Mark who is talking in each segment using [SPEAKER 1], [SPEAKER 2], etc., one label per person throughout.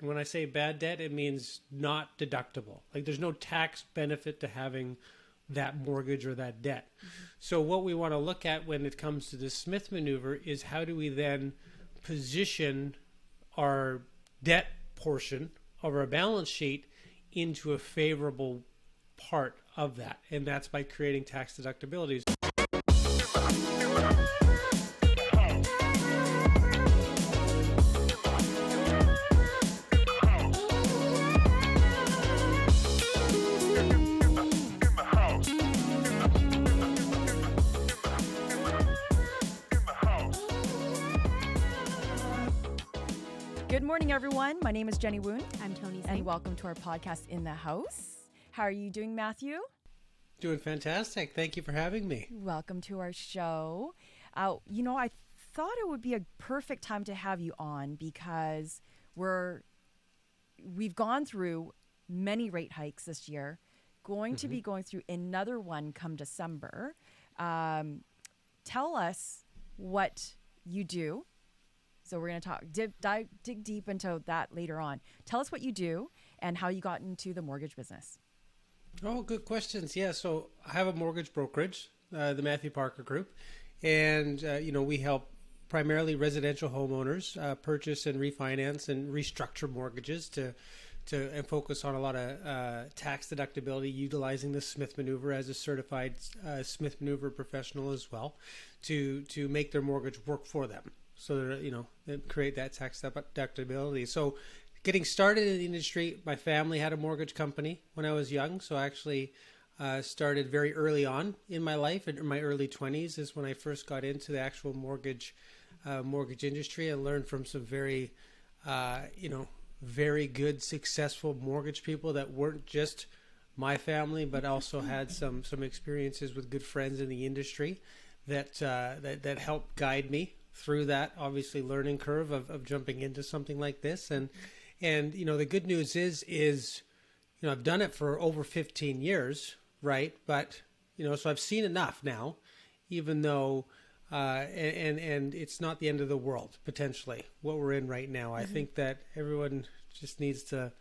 [SPEAKER 1] And when I say bad debt, it means not deductible. Like there's no tax benefit to having that mortgage or that debt. So what we want to look at when it comes to the Smith Maneuver is how do we then position our debt portion of our balance sheet into a favorable part of that. And that's by creating tax deductibilities.
[SPEAKER 2] Good morning, everyone. My name is Jenny Woon.
[SPEAKER 3] I'm Tony Singh.
[SPEAKER 2] And welcome to our podcast, In the House. How are you doing, Matthew?
[SPEAKER 1] Doing fantastic. Thank you for having me.
[SPEAKER 2] Welcome to our show. I thought it would be a perfect time to have you on because we've gone through many rate hikes this year, going to be going through another one come December. Tell us what you do. So we're going to dig deep into that later on. Tell us what you do and how you got into the mortgage business.
[SPEAKER 1] Oh, good questions. Yeah, so I have a mortgage brokerage, the Matthew Parker Group, and we help primarily residential homeowners purchase and refinance and restructure mortgages and focus on a lot of tax deductibility, utilizing the Smith Manoeuvre as a certified Smith Manoeuvre professional as well, to make their mortgage work for them. So that, create that tax deductibility. So getting started in the industry, my family had a mortgage company when I was young. So I actually started very early on in my life. In my early 20s is when I first got into the actual mortgage industry and learned from some very good, successful mortgage people that weren't just my family, but also had some experiences with good friends in the industry that helped guide me through that obviously learning curve of jumping into something like this. And the good news is I've done it for over 15 years, right? But so I've seen enough now, even though and it's not the end of the world potentially what we're in right now. I think that everyone just needs to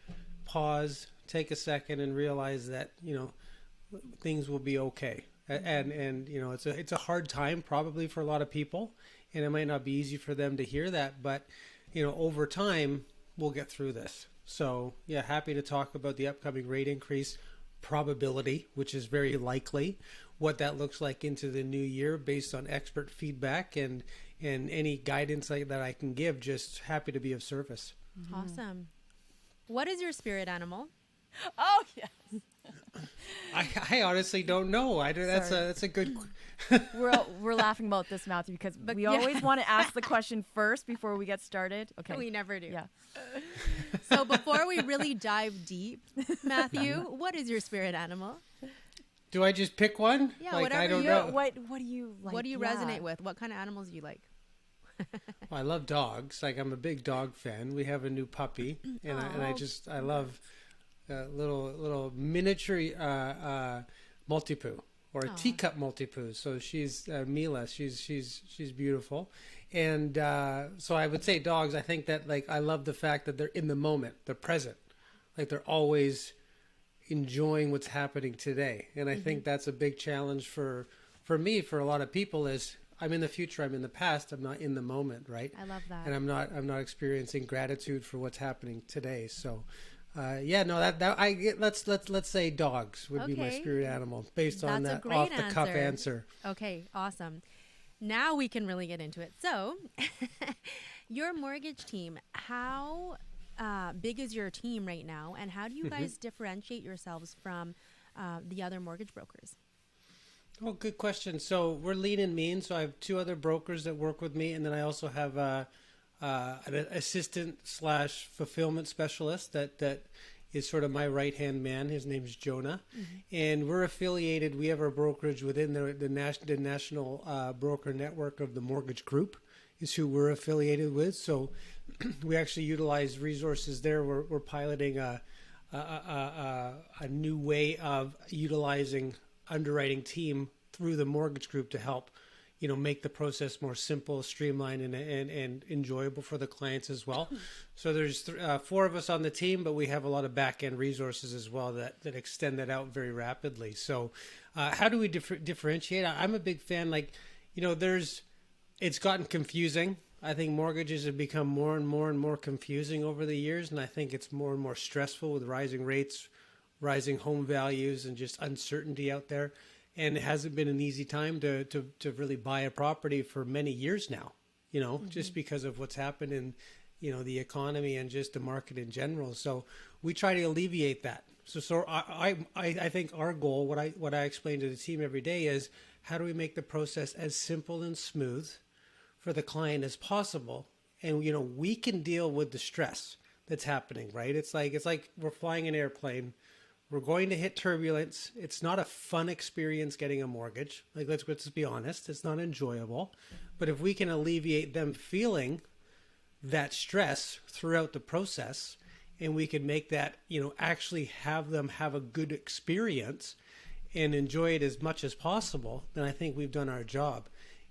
[SPEAKER 1] pause, take a second, and realize that things will be okay. And it's a hard time probably for a lot of people, and it might not be easy for them to hear that, but over time we'll get through this. So yeah, happy to talk about the upcoming rate increase probability, which is very likely, what that looks like into the new year based on expert feedback and any guidance that I can give. Just happy to be of service.
[SPEAKER 3] Awesome. What is your spirit animal?
[SPEAKER 2] Oh, yes.
[SPEAKER 1] I honestly don't know. That's a good.
[SPEAKER 2] We're laughing about this, Matthew, because we always want to ask the question first before we get started. Okay.
[SPEAKER 3] We never do.
[SPEAKER 2] Yeah.
[SPEAKER 3] So before we really dive deep, Matthew, what is your spirit animal?
[SPEAKER 1] Do I just pick one?
[SPEAKER 3] Yeah, whatever.
[SPEAKER 1] I don't know.
[SPEAKER 2] What do you like?
[SPEAKER 3] What do you resonate with? What kind of animals do you like?
[SPEAKER 1] Well, I love dogs. Like, I'm a big dog fan. We have a new puppy, and I love little miniature Maltipoo, or a teacup Maltipoo. So she's Mila. She's beautiful, and so I would say dogs. I think that I love the fact that they're in the moment, they're present, like they're always enjoying what's happening today. And I think that's a big challenge for me, for a lot of people, is I'm in the future, I'm in the past, I'm not in the moment, right?
[SPEAKER 3] I love that.
[SPEAKER 1] And I'm not experiencing gratitude for what's happening today. So let's say dogs would be my spirit animal based on that off the cuff answer.
[SPEAKER 3] Okay, awesome. Now we can really get into it. So your mortgage team, how big is your team right now, and how do you guys differentiate yourselves from the other mortgage brokers?
[SPEAKER 1] Oh, good question. So we're lean and mean. So I have two other brokers that work with me, and then I also have an assistant / fulfillment specialist that is sort of my right-hand man. His name's Jonah. And we're affiliated. We have our brokerage within the national broker network of the mortgage group is who we're affiliated with. So we actually utilize resources there. We're piloting a new way of utilizing underwriting team through the mortgage group to help make the process more simple, streamlined, and enjoyable for the clients as well. So there's 4 of us on the team, but we have a lot of back end resources as well that extend that out very rapidly. So how do we differentiate? I'm a big fan. It's gotten confusing. I think mortgages have become more and more confusing over the years, and I think it's more and more stressful with rising rates, rising home values, and just uncertainty out there. And it hasn't been an easy time to really buy a property for many years now, just because of what's happened in, the economy and just the market in general. So we try to alleviate that. So I think our goal, what I explain to the team every day is, how do we make the process as simple and smooth for the client as possible? And, we can deal with the stress that's happening, right? It's like we're flying an airplane. We're going to hit turbulence. It's not a fun experience getting a mortgage. Let's be honest. It's not enjoyable. But if we can alleviate them feeling that stress throughout the process, and we can make that, actually have them have a good experience and enjoy it as much as possible, then I think we've done our job.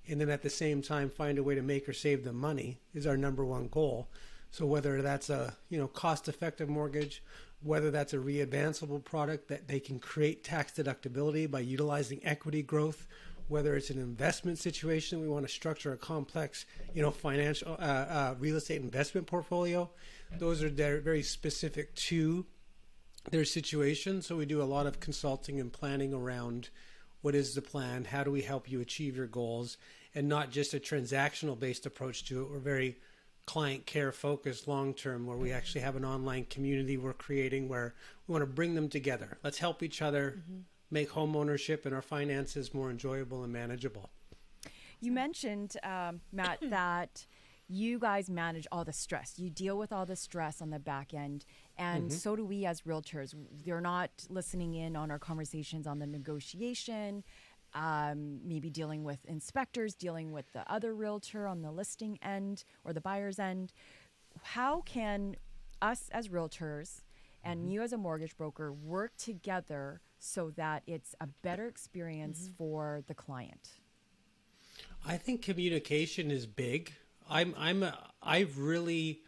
[SPEAKER 1] And then at the same time, find a way to make or save them money is our number one goal. So whether that's a, cost-effective mortgage, whether that's a readvanceable product that they can create tax deductibility by utilizing equity growth, whether it's an investment situation, we want to structure a complex, financial real estate investment portfolio. Those are very specific to their situation. So we do a lot of consulting and planning around what is the plan, how do we help you achieve your goals, and not just a transactional based approach to it. We're very client care focused long term, where we actually have an online community we're creating where we want to bring them together. Let's help each other make home ownership and our finances more enjoyable and manageable.
[SPEAKER 2] You mentioned, Matt, that you guys manage all the stress. You deal with all the stress on the back end. And so do we as realtors. They're not listening in on our conversations on the negotiation, maybe dealing with inspectors, dealing with the other realtor on the listing end or the buyer's end. How can us as realtors and you as a mortgage broker work together so that it's a better experience for the client?
[SPEAKER 1] I think communication is big. I really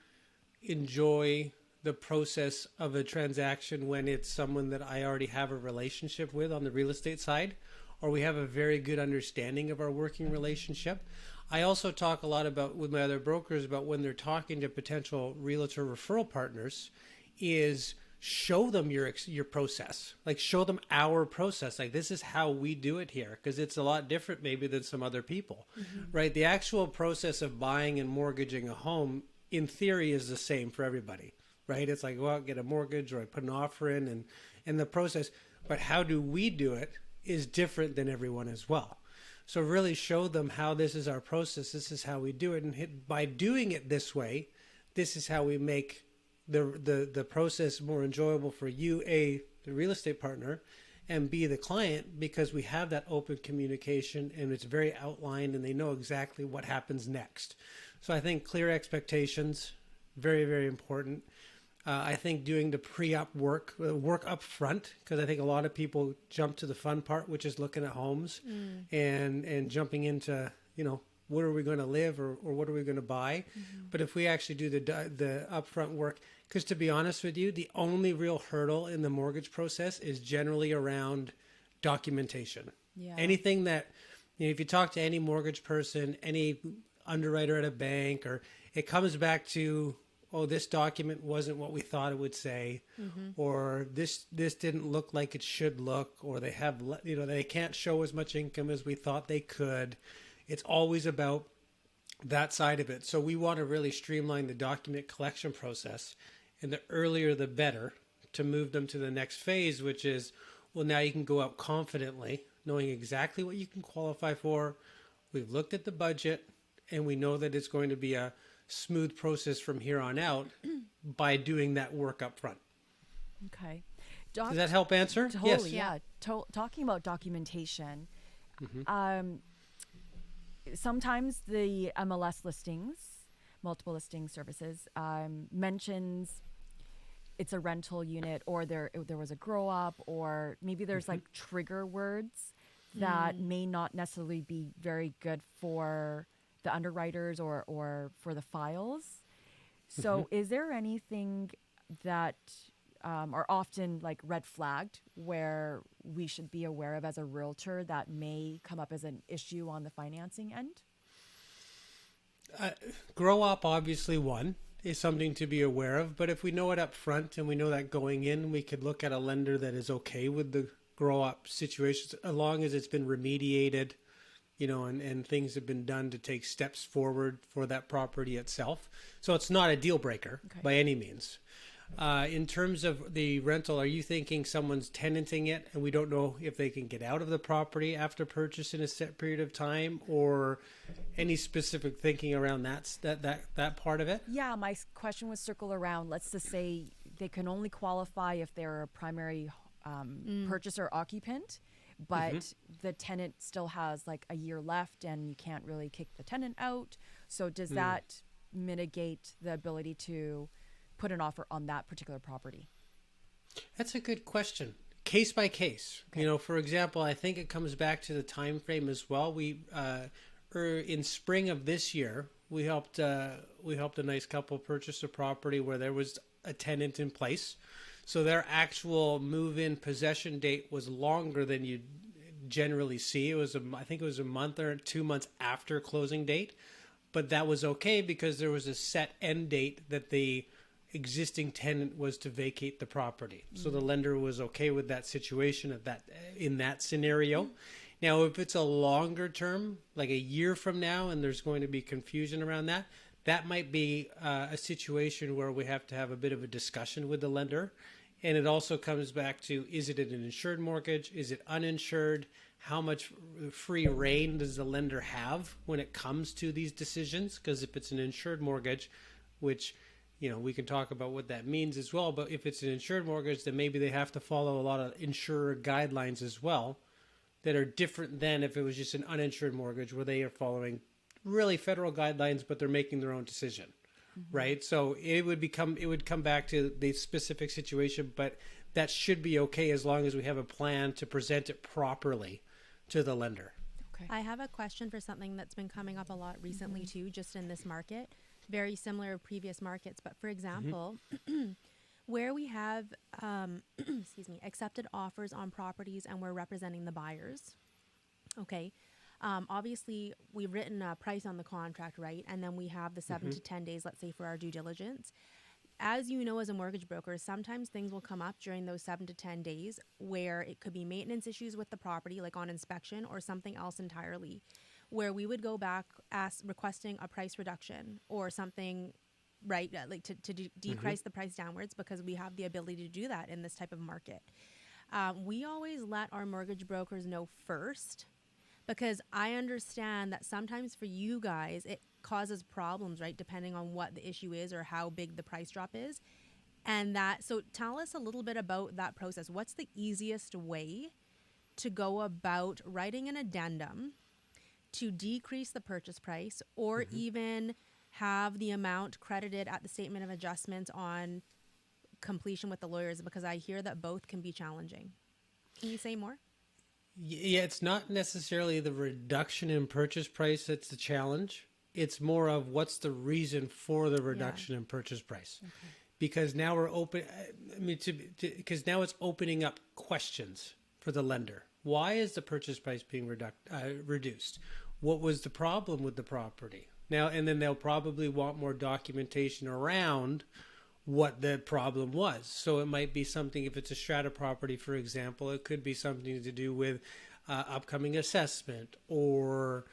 [SPEAKER 1] enjoy the process of a transaction when it's someone that I already have a relationship with on the real estate side, or we have a very good understanding of our working relationship. I also talk a lot with my other brokers about when they're talking to potential realtor referral partners, is show them your process. Show them our process. This is how we do it here, because it's a lot different maybe than some other people, right? The actual process of buying and mortgaging a home in theory is the same for everybody, right? It's go out, get a mortgage, or I put an offer in, and the process. But how do we do it is different than everyone as well. So really show them how this is our process. This is how we do it. And by doing it this way, this is how we make the process more enjoyable for you, A, the real estate partner, and B, the client, because we have that open communication and it's very outlined and they know exactly what happens next. So I think clear expectations, very, very important. I think doing the pre-op work up front, because I think a lot of people jump to the fun part, which is looking at homes and jumping into, where are we going to live or what are we going to buy? But if we actually do the upfront work, because to be honest with you, the only real hurdle in the mortgage process is generally around documentation. Yeah. Anything that, if you talk to any mortgage person, any underwriter at a bank, or it comes back to, oh, this document wasn't what we thought it would say, or this didn't look like it should look, or they have, they can't show as much income as we thought they could. It's always about that side of it. So we want to really streamline the document collection process, and the earlier the better, to move them to the next phase, which is, well, now you can go out confidently, knowing exactly what you can qualify for. We've looked at the budget, and we know that it's going to be a smooth process from here on out by doing that work up front.
[SPEAKER 2] Okay.
[SPEAKER 1] Does that help answer?
[SPEAKER 2] Totally,
[SPEAKER 1] yes.
[SPEAKER 2] Yeah. Talking about documentation, sometimes the MLS listings, multiple listing services, mentions it's a rental unit, or there was a grow up, or maybe there's trigger words that may not necessarily be very good for the underwriters or for the files. So is there anything that are often like red flagged where we should be aware of as a realtor that may come up as an issue on the financing end?
[SPEAKER 1] Grow up, obviously, one is something to be aware of. But if we know it up front and we know that going in, we could look at a lender that is okay with the grow up situations, as long as it's been remediated, and things have been done to take steps forward for that property itself. So it's not a deal breaker by any means. In terms of the rental, are you thinking someone's tenanting it and we don't know if they can get out of the property after purchase in a set period of time, or any specific thinking around that part of it?
[SPEAKER 2] Yeah, my question was circle around, let's just say they can only qualify if they're a primary purchaser occupant, but the tenant still has like a year left and you can't really kick the tenant out. So does that mitigate the ability to put an offer on that particular property?
[SPEAKER 1] That's a good question. Case by case. Okay. For example, I think it comes back to the time frame as well. We in spring of this year, we helped a nice couple purchase a property where there was a tenant in place. So their actual move-in possession date was longer than you generally see. I think it was a month or 2 months after closing date, but that was okay because there was a set end date that the existing tenant was to vacate the property. So the lender was okay with that situation in that scenario. Now, if it's a longer term, like a year from now, and there's going to be confusion around that, that might be a situation where we have to have a bit of a discussion with the lender. And it also comes back to, is it an insured mortgage? Is it uninsured? How much free rein does the lender have when it comes to these decisions? Because if it's an insured mortgage, which we can talk about what that means as well. But if it's an insured mortgage, then maybe they have to follow a lot of insurer guidelines as well that are different than if it was just an uninsured mortgage where they are following really federal guidelines, but they're making their own decision, right? So it would come back to the specific situation, but that should be okay as long as we have a plan to present it properly to the lender.
[SPEAKER 2] Okay.
[SPEAKER 3] I have a question for something that's been coming up a lot recently too, just in this market. Very similar to previous markets, but for example, where we have accepted offers on properties and we're representing the buyers, obviously we've written a price on the contract, right? And then we have the 7 to 10 days, let's say, for our due diligence. As you know, as a mortgage broker, sometimes things will come up during those 7 to 10 days where it could be maintenance issues with the property, like on inspection, or something else entirely, where we would go back requesting a price reduction or something, right? Like to decrease the price downwards, because we have the ability to do that in this type of market. We always let our mortgage brokers know first, because I understand that sometimes for you guys, it causes problems, right? Depending on what the issue is or how big the price drop is. So tell us a little bit about that process. What's the easiest way to go about writing an addendum to decrease the purchase price, or even have the amount credited at the statement of adjustments on completion with the lawyers? Because I hear that both can be challenging. Can you say more?
[SPEAKER 1] Yeah, it's not necessarily the reduction in purchase price that's the challenge. It's more of what's the reason for the reduction in purchase price. Because now we're open, because now it's opening up questions for the lender. Why is the purchase price being reduced? What was the problem with the property? Now, and then they'll probably want more documentation around what the problem was. So it might be something, if it's a strata property, for example, it could be something to do with upcoming assessment, or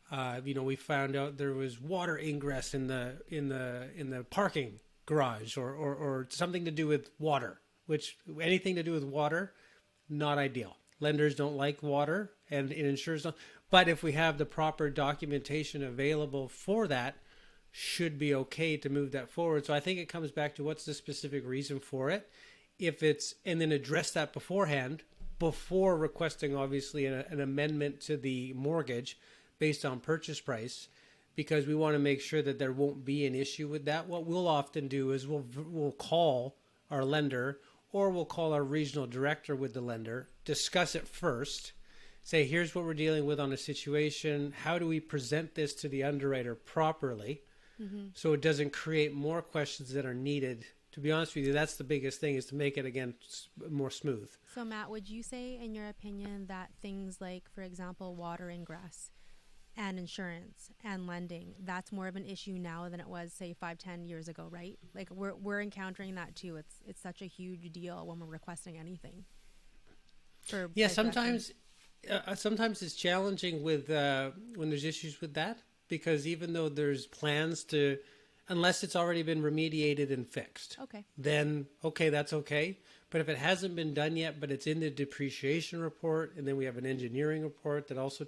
[SPEAKER 1] we found out there was water ingress in the parking garage, or something to do with water, which anything to do with water, not ideal. Lenders don't like water, and insurers don't. But if we have the proper documentation available for that, should be okay to move that forward. So I think it comes back to what's the specific reason for it. And then address that beforehand, before requesting obviously an amendment to the mortgage based on purchase price, because we want to make sure that there won't be an issue with that. What we'll often do is we'll call our lender, or we'll call our regional director with the lender, discuss it first, say, here's what we're dealing with on a situation. How do we present this to the underwriter properly so it doesn't create more questions that are needed? To be honest with you, that's the biggest thing, is to make it, again, more smooth.
[SPEAKER 3] So, Matt, would you say, in your opinion, that things like, for example, water ingress and insurance and lending, that's more of an issue now than it was, say, 5-10 years ago, right? Like, we're encountering that too. It's such a huge deal when we're requesting anything.
[SPEAKER 1] Yeah, sometimes it's challenging with when there's issues with that, because even though there's plans to, unless it's already been remediated and fixed, then that's okay. But if it hasn't been done yet, but it's in the depreciation report, and then we have an engineering report that also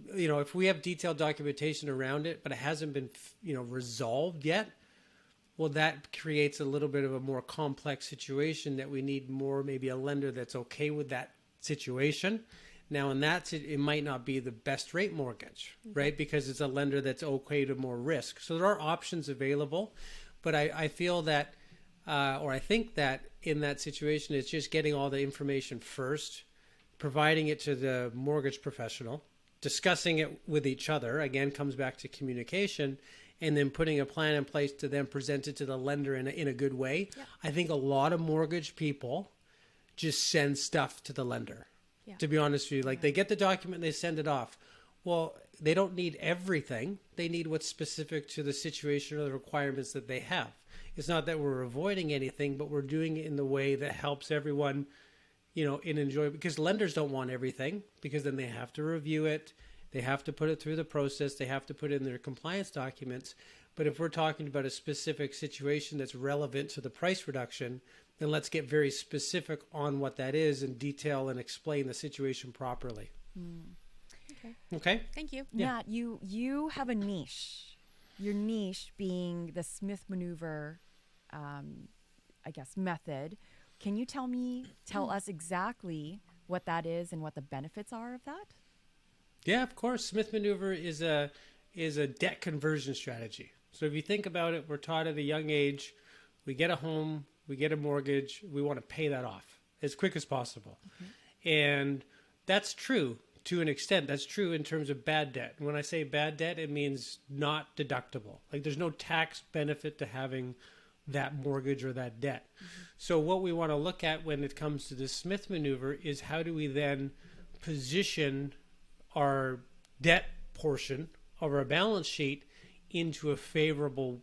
[SPEAKER 1] if we have detailed documentation around it, but it hasn't been, resolved yet, well, that creates a little bit of a more complex situation that we need maybe a lender that's okay with that situation. Now, in that, it might not be the best rate mortgage, right? Because it's a lender that's okay to more risk. So there are options available, but I feel that, or I think that in that situation, it's just getting all the information first, providing it to the mortgage professional, discussing it with each other, again, comes back to communication, and then putting a plan in place to then present it to the lender in a good way. Yeah. I think a lot of mortgage people just send stuff to the lender, to be honest with you. Like, they get the document, they send it off. Well, they don't need everything. They need what's specific to the situation or the requirements that they have. It's not that we're avoiding anything, but we're doing it in the way that helps everyone, and enjoy, because lenders don't want everything, because then they have to review it. They have to put it through the process. They have to put in their compliance documents. But if we're talking about a specific situation that's relevant to the price reduction, then let's get very specific on what that is and detail and explain the situation properly. Okay.
[SPEAKER 3] Thank you.
[SPEAKER 2] Matt, you have a niche. Your niche being the Smith Manoeuvre, method. Can you tell us exactly what that is and what the benefits are of that?
[SPEAKER 1] Yeah, of course. Smith Manoeuvre is a debt conversion strategy. So if you think about it, we're taught at a young age, we get a home, we get a mortgage, we want to pay that off as quick as possible. And that's true to an extent. That's true in terms of bad debt. And when I say bad debt, it means not deductible. Like, there's no tax benefit to having that mortgage or that debt. So what we want to look at when it comes to the Smith Manoeuvre is, how do we then position our debt portion of our balance sheet into a favorable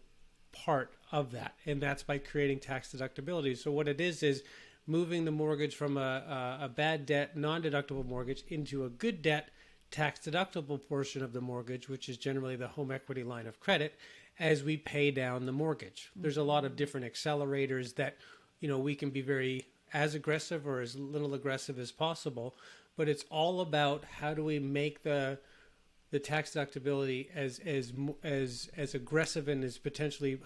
[SPEAKER 1] part of that? And that's by creating tax deductibility. So what it is moving the mortgage from a bad debt, non-deductible mortgage, into a good debt, tax deductible portion of the mortgage, which is generally the home equity line of credit, as we pay down the mortgage. There's a lot of different accelerators that, we can be very as aggressive or as little aggressive as possible, but it's all about how do we make the tax deductibility as aggressive and as potentially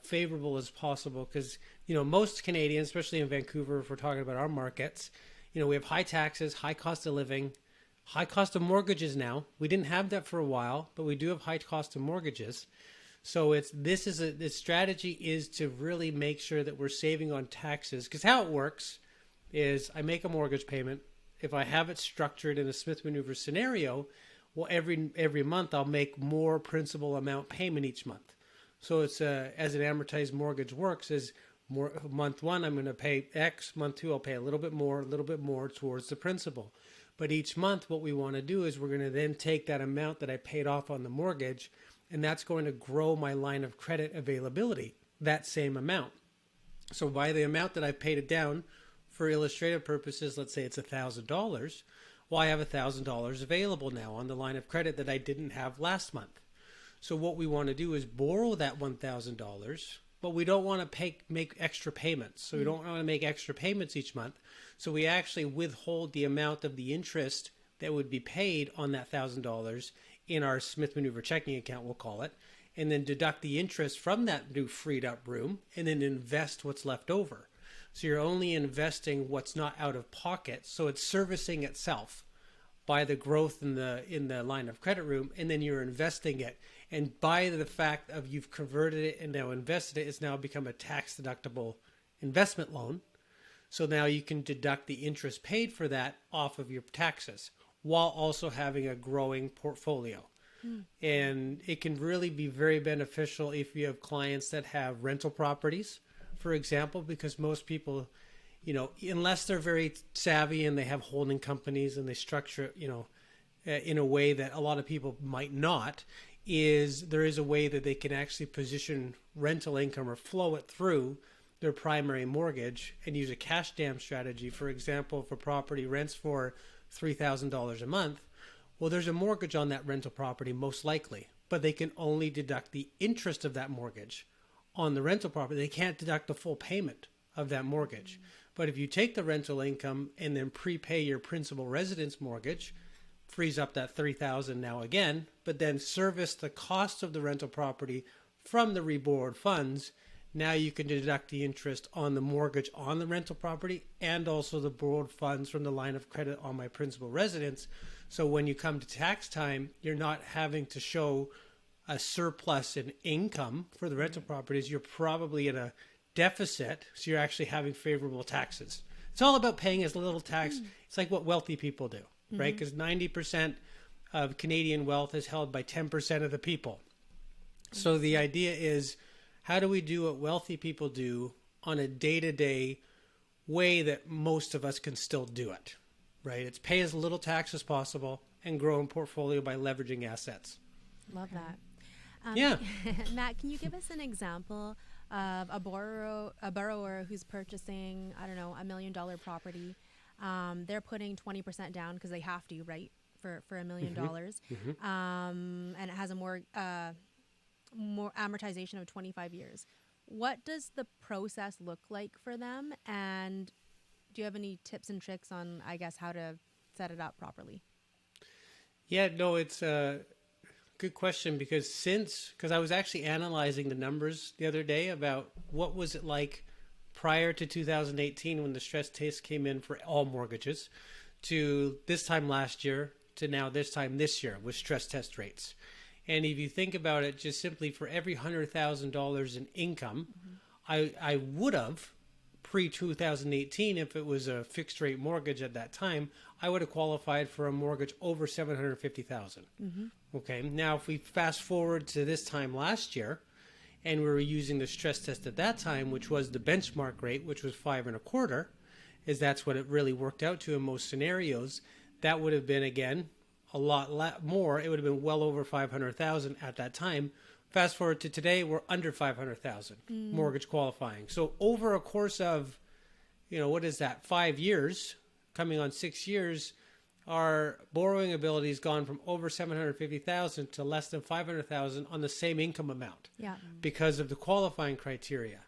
[SPEAKER 1] favorable as possible. Because, most Canadians, especially in Vancouver, if we're talking about our markets, we have high taxes, high cost of living, high cost of mortgages now. We didn't have that for a while, but we do have high cost of mortgages. So this strategy is to really make sure that we're saving on taxes. Because how it works is, I make a mortgage payment. If I have it structured in a Smith Manoeuvre scenario, well, every month I'll make more principal amount payment each month. So it's as an amortized mortgage works, is month one I'm going to pay X, month two I'll pay a little bit more towards the principal. But each month what we want to do is we're going to then take that amount that I paid off on the mortgage, and that's going to grow my line of credit availability, that same amount. So by the amount that I paid it down, for illustrative purposes, let's say it's $1,000. Well, I have $1,000 available now on the line of credit that I didn't have last month. So what we want to do is borrow that $1,000, but we don't want to make extra payments. So we don't want to make extra payments each month. So we actually withhold the amount of the interest that would be paid on that $1,000 in our Smith Manoeuvre checking account, we'll call it, and then deduct the interest from that new freed up room and then invest what's left over. So you're only investing what's not out of pocket. So it's servicing itself by the growth in the line of credit room, and then you're investing it. And by the fact of you've converted it and now invested it, it's now become a tax deductible investment loan. So now you can deduct the interest paid for that off of your taxes while also having a growing portfolio. And it can really be very beneficial if you have clients that have rental properties, for example, because most people, unless they're very savvy and they have holding companies and they structure, in a way that a lot of people might not, there is a way that they can actually position rental income or flow it through their primary mortgage and use a cash dam strategy. For example, if a property rents for $3,000 a month, well, there's a mortgage on that rental property most likely, but they can only deduct the interest of that mortgage on the rental property. They can't deduct the full payment of that mortgage. But if you take the rental income and then prepay your principal residence mortgage, frees up that $3,000 now again, but then service the cost of the rental property from the reborrowed funds, now you can deduct the interest on the mortgage on the rental property and also the borrowed funds from the line of credit on my principal residence. So when you come to tax time, you're not having to show a surplus in income for the rental properties. You're probably in a deficit, so you're actually having favorable taxes. It's all about paying as little tax. It's like what wealthy people do, right? Because 90% of Canadian wealth is held by 10% of the people. So the idea is, how do we do what wealthy people do on a day-to-day way that most of us can still do it, right? It's pay as little tax as possible and grow in portfolio by leveraging assets.
[SPEAKER 3] Love that.
[SPEAKER 1] Yeah.
[SPEAKER 3] Matt, can you give us an example of a borrower who's purchasing, I don't know, $1 million property? They're putting 20% down because they have to, right, for $1 million. And it has a more amortization of 25 years. What does the process look like for them? And do you have any tips and tricks on, I guess, how to set it up properly?
[SPEAKER 1] Yeah, no, it's a good question because I was actually analyzing the numbers the other day about what was it like prior to 2018 when the stress test came in for all mortgages to this time last year to now this time this year with stress test rates. And if you think about it, just simply for every $100,000 in income, I would have pre-2018, if it was a fixed rate mortgage at that time, I would have qualified for a mortgage over $750,000. Okay. Now, if we fast forward to this time last year, and we were using the stress test at that time, which was the benchmark rate, which was 5.25, is that's what it really worked out to in most scenarios. That would have been, again, a lot more. It would have been well over 500,000 at that time. Fast forward to today, we're under 500,000 mortgage qualifying. So over a course of, what is that, 5 years, coming on 6 years, our borrowing ability has gone from over 750,000 to less than 500,000 on the same income amount because of the qualifying criteria.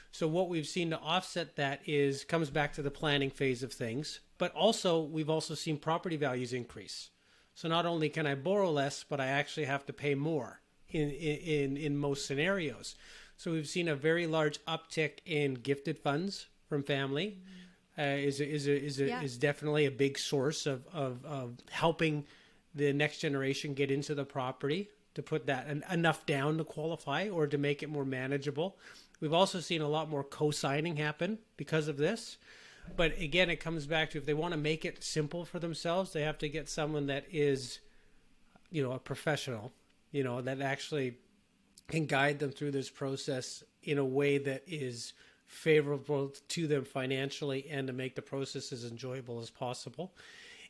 [SPEAKER 1] So what we've seen to offset that comes back to the planning phase of things, but also we've also seen property values increase. So not only can I borrow less, but I actually have to pay more in most scenarios. So we've seen a very large uptick in gifted funds from family. Is definitely a big source of helping the next generation get into the property to put that enough down to qualify or to make it more manageable. We've also seen a lot more co-signing happen because of this. But again, it comes back to if they want to make it simple for themselves, they have to get someone that is, a professional, that actually can guide them through this process in a way that is favorable to them financially and to make the process as enjoyable as possible.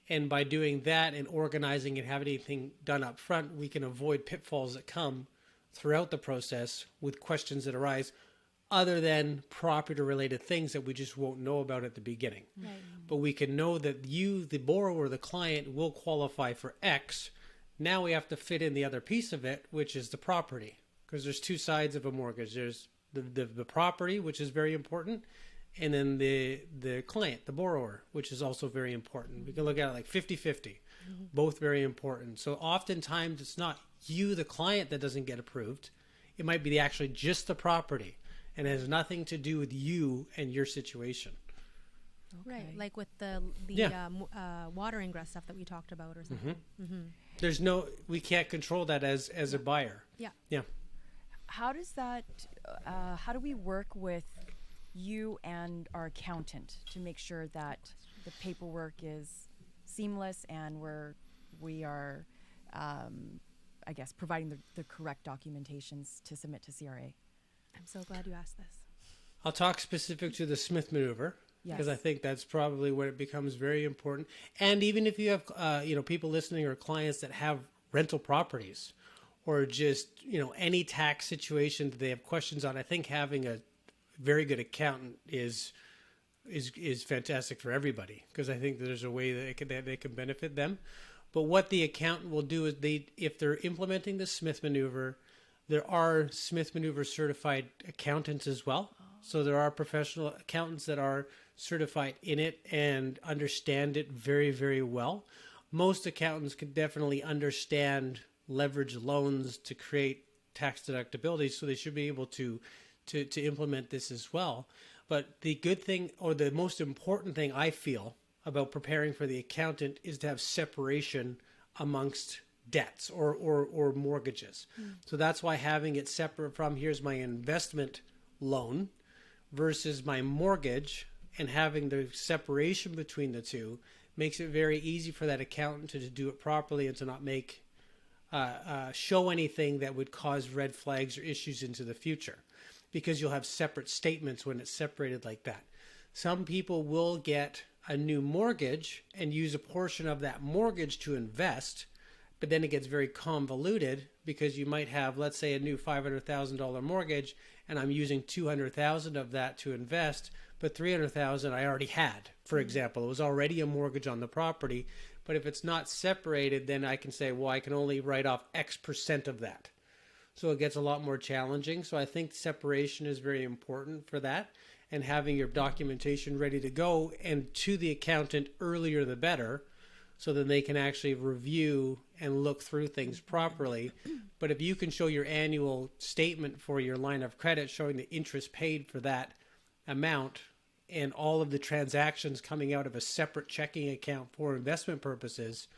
[SPEAKER 1] And by doing that and organizing and having anything done up front, we can avoid pitfalls that come throughout the process with questions that arise other than property-related things that we just won't know about at the beginning.
[SPEAKER 3] Right.
[SPEAKER 1] But we can know that you, the borrower, the client, will qualify for X. Now we have to fit in the other piece of it, which is the property. Because there's two sides of a mortgage. There's the property, which is very important, and then the client, the borrower, which is also very important. We can look at it like 50-50, both very important. So oftentimes it's not you, the client, that doesn't get approved. It might be actually just the property, and it has nothing to do with you and your situation.
[SPEAKER 3] Okay. Right, like with the water ingress stuff that we talked about or something.
[SPEAKER 1] We can't control that as a buyer.
[SPEAKER 3] Yeah.
[SPEAKER 1] Yeah.
[SPEAKER 2] How does that, how do we work with you and our accountant to make sure that the paperwork is seamless and we are, I guess, providing the correct documentations to submit to CRA?
[SPEAKER 3] I'm so glad you asked this.
[SPEAKER 1] I'll talk specific to the Smith Maneuver because I think that's probably where it becomes very important. And even if you have, people listening or clients that have rental properties or just, any tax situation that they have questions on, I think having a very good accountant is fantastic for everybody, because I think there's a way that they can benefit them. But what the accountant will do is if they're implementing the Smith Maneuver, there are Smith Maneuver certified accountants as well. So there are professional accountants that are certified in it and understand it very, very well. Most accountants can definitely understand leverage loans to create tax deductibility, so they should be able to implement this as well. But the good thing, or the most important thing I feel about preparing for the accountant, is to have separation amongst debts or mortgages. So that's why having it separate from, here's my investment loan versus my mortgage, and having the separation between the two makes it very easy for that accountant to do it properly and to not make show anything that would cause red flags or issues into the future, because you'll have separate statements when it's separated like that. Some people will get a new mortgage and use a portion of that mortgage to invest, but then it gets very convoluted because you might have, let's say, a new $500,000 mortgage, and I'm using $200,000 of that to invest, but $300,000 I already had, for example. It was already a mortgage on the property. But if it's not separated, then I can say, well, I can only write off X percent of that. So it gets a lot more challenging. So I think separation is very important for that, and having your documentation ready to go and to the accountant earlier the better, so then they can actually review and look through things properly. But if you can show your annual statement for your line of credit showing the interest paid for that amount and all of the transactions coming out of a separate checking account for investment purposes,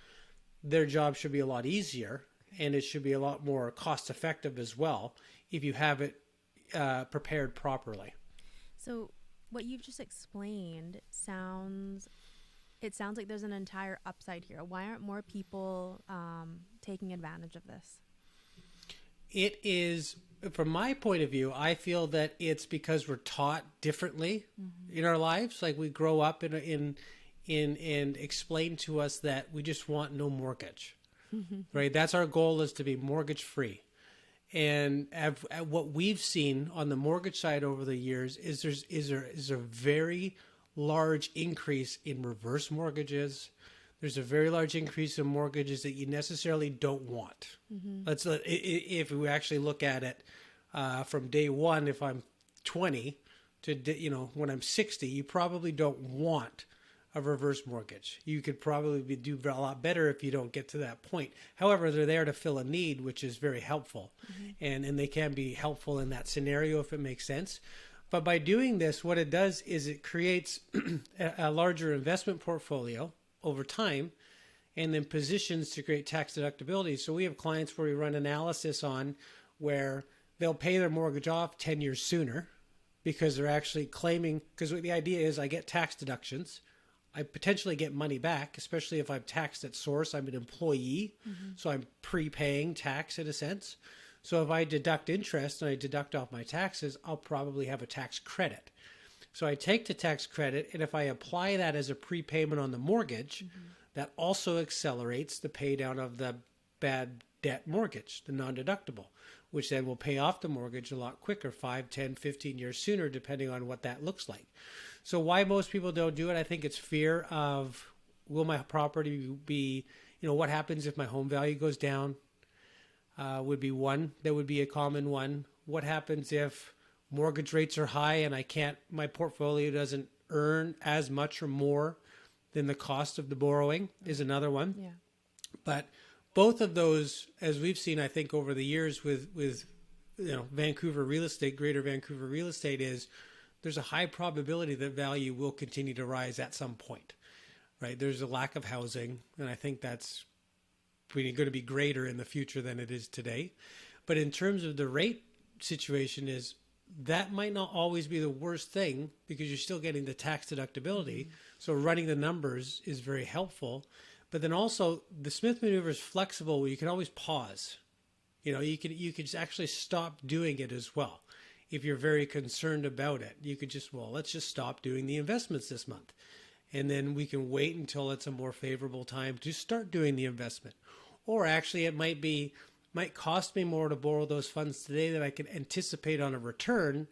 [SPEAKER 1] their job should be a lot easier, and it should be a lot more cost effective as well if you have it prepared properly.
[SPEAKER 3] So what you've just explained sounds like there's an entire upside here. Why aren't more people taking advantage of this?
[SPEAKER 1] It is, from my point of view, I feel that it's because we're taught differently in our lives. Like, we grow up in explained to us that we just want no mortgage, right? That's our goal, is to be mortgage free. And what we've seen on the mortgage side over the years is there's a very large increase in reverse mortgages. There's a very large increase in mortgages that you necessarily don't want. If we actually look at it from day one, if I'm 20 to when I'm 60, you probably don't want a reverse mortgage. You could probably do a lot better if you don't get to that point. However, they're there to fill a need, which is very helpful, and they can be helpful in that scenario if it makes sense. But by doing this, what it does is it creates a larger investment portfolio over time, and then positions to create tax deductibility. So we have clients where we run analysis on where they'll pay their mortgage off 10 years sooner, because they're actually claiming, because the idea is I get tax deductions, I potentially get money back, especially if I'm taxed at source. I'm an employee, so I'm prepaying tax in a sense. So if I deduct interest and I deduct off my taxes, I'll probably have a tax credit. So I take the tax credit, and if I apply that as a prepayment on the mortgage, that also accelerates the pay down of the bad debt mortgage, the non-deductible, which then will pay off the mortgage a lot quicker, 5, 10, 15 years sooner, depending on what that looks like. So why most people don't do it, I think it's fear of, will my property be, what happens if my home value goes down? Would be one. That would be a common one. What happens if mortgage rates are high and my portfolio doesn't earn as much or more than the cost of the borrowing, is another one.
[SPEAKER 3] Yeah.
[SPEAKER 1] But both of those, as we've seen, I think over the years with Vancouver real estate, Greater Vancouver real estate, is there's a high probability that value will continue to rise at some point, right? There's a lack of housing, and I think that's going to be greater in the future than it is today. But in terms of the rate situation, is that might not always be the worst thing because you're still getting the tax deductibility. So running the numbers is very helpful. But then also the Smith Maneuver is flexible where you can always pause. You could actually stop doing it as well. If you're very concerned about it, you could just, let's just stop doing the investments this month. And then we can wait until it's a more favorable time to start doing the investment. Or actually it might cost me more to borrow those funds today than I can anticipate on a return,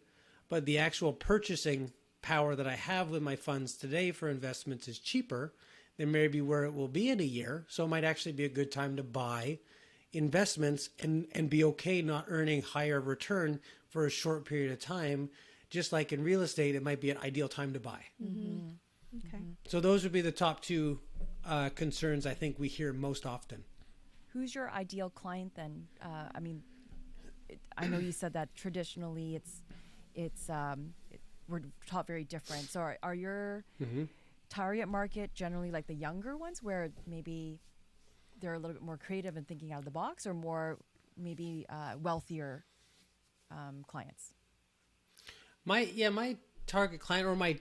[SPEAKER 1] but the actual purchasing power that I have with my funds today for investments is cheaper than maybe where it will be in a year. So it might actually be a good time to buy investments and be okay not earning higher return for a short period of time. Just like in real estate, it might be an ideal time to buy.
[SPEAKER 3] Okay.
[SPEAKER 1] So those would be the top two concerns I think we hear most often.
[SPEAKER 2] Who's your ideal client then? I know you said that traditionally we're taught very different. So are your target market generally like the younger ones where maybe they're a little bit more creative and thinking out of the box, or more maybe wealthier clients? My target client, or my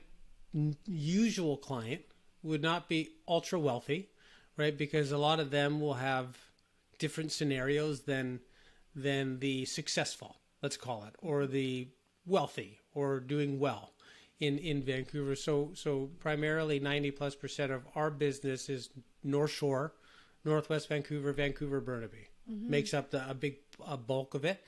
[SPEAKER 2] usual client, would not be ultra wealthy, right? Because a lot of them will have different scenarios than the successful, let's call it, or the wealthy or doing well in Vancouver. So primarily 90+% of our business is North Shore, Northwest Vancouver, Burnaby, makes up a big bulk of it.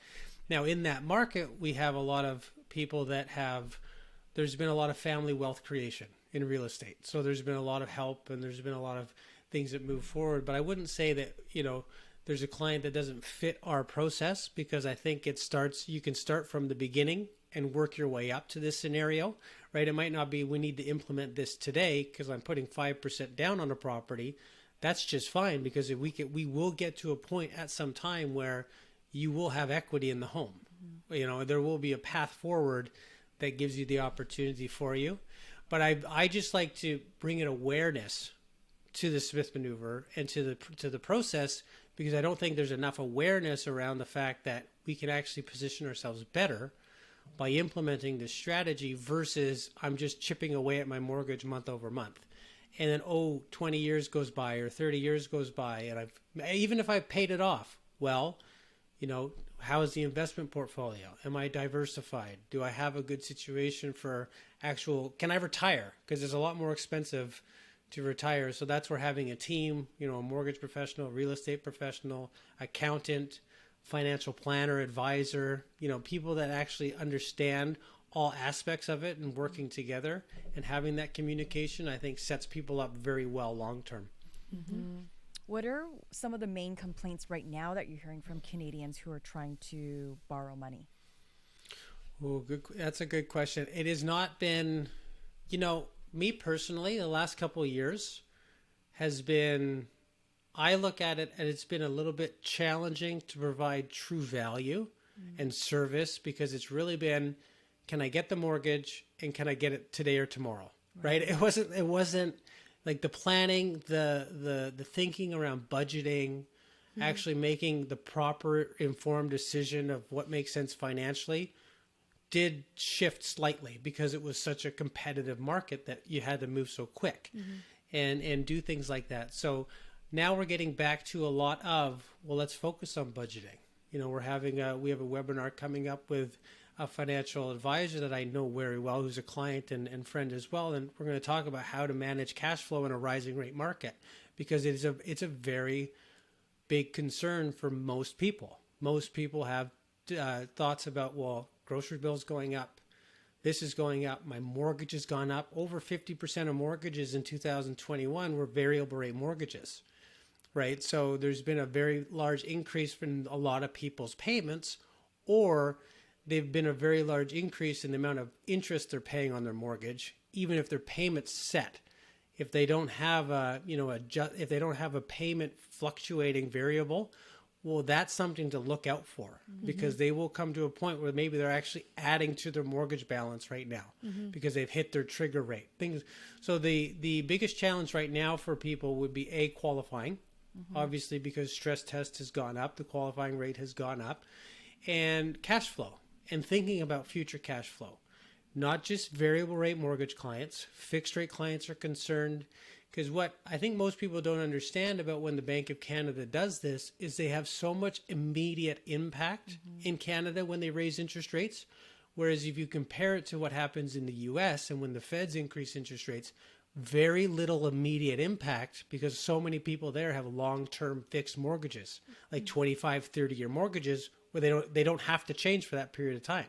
[SPEAKER 2] Now in that market, we have a lot of people there's been a lot of family wealth creation in real estate. So there's been a lot of help and there's been a lot of things that move forward. But I wouldn't say that, there's a client that doesn't fit our process, because I think you can start from the beginning and work your way up to this scenario, right? It might not be, we need to implement this today because I'm putting 5% down on a property. That's just fine, because if we will get to a point at some time where you will have equity in the home. There will be a path forward that gives you the opportunity for you. But I just like to bring an awareness to the Smith Maneuver and to the process, because I don't think there's enough awareness around the fact that we can actually position ourselves better by implementing this strategy versus I'm just chipping away at my mortgage month over month. And then, 20 years goes by or 30 years goes by, and even if I've paid it off, how is the investment portfolio? Am I diversified? Do I have a good situation for can I retire? Because it's a lot more expensive to retire. So that's where having a team, a mortgage professional, real estate professional, accountant, financial planner, advisor, people that actually understand all aspects of it and working together and having that communication, I think sets people up very well long term. What are some of the main complaints right now that you're hearing from Canadians who are trying to borrow money?
[SPEAKER 1] That's a good question. It has not been, me personally, the last couple of years has been, I look at it and it's been a little bit challenging to provide true value and service, because it's really been, can I get the mortgage and can I get it today or tomorrow? Right? It wasn't like the planning, the thinking around budgeting, actually making the proper informed decision of what makes sense financially did shift slightly, because it was such a competitive market that you had to move so quick and do things like that. So now we're getting back to a lot of, let's focus on budgeting. We have a webinar coming up with a financial advisor that I know very well, who's a client and friend as well. And we're going to talk about how to manage cash flow in a rising rate market, because it's a very big concern for most people. Most people have thoughts about, grocery bills going up, this is going up, my mortgage has gone up. Over 50% of mortgages in 2021 were variable rate mortgages, right? So there's been a very large increase in a lot of people's payments, or they've been a very large increase in the amount of interest they're paying on their mortgage, even if their payment's set. If they don't have if they don't have a payment fluctuating variable, that's something to look out for, because they will come to a point where maybe they're actually adding to their mortgage balance right now because they've hit their trigger rate. So the biggest challenge right now for people would be qualifying, obviously, because stress test has gone up, the qualifying rate has gone up, and cash flow. and thinking about future cash flow. Not just variable rate mortgage clients, fixed rate clients are concerned. Because what I think most people don't understand about when the Bank of Canada does this is they have so much immediate impact in Canada when they raise interest rates. Whereas if you compare it to what happens in the US and when the Feds increase interest rates, very little immediate impact because so many people there have long-term fixed mortgages, like 25, 30-year mortgages where they don't have to change for that period of time.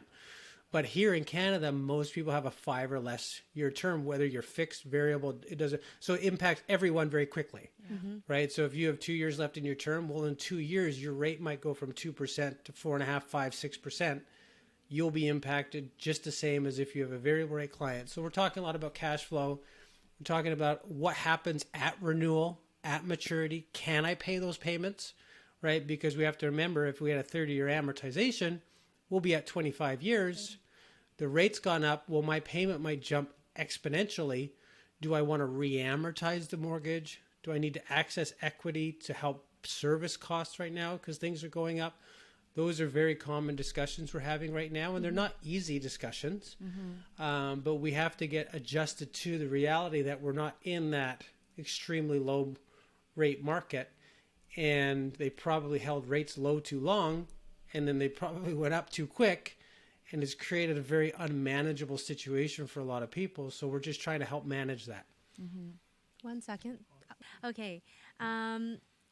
[SPEAKER 1] But here in Canada, most people have a 5 or less year term, whether you're fixed, variable, it doesn't. So it impacts everyone very quickly, right? So if you have 2 years left in your term, well, in 2 years, your rate might go from 2% to 4.5%, 5%, 6%. You'll be impacted just the same as if you have a variable rate client. So we're talking a lot about cash flow. We're talking about what happens at renewal, at maturity. Can I pay those payments, right? Because we have to remember if we had a 30-year amortization, we'll be at 25 years. The rate's gone up. Well, my payment might jump exponentially. Do I want to re-amortize the mortgage? Do I need to access equity to help service costs right now because things are going up? Those are very common discussions we're having right now, and they're not easy discussions. But we have to get adjusted to the reality that we're not in that extremely low rate market, and they probably held rates low too long, and then they probably went up too quick, and it's created a very unmanageable situation for a lot of people. So we're just trying to help manage that.
[SPEAKER 3] 1 second. Okay.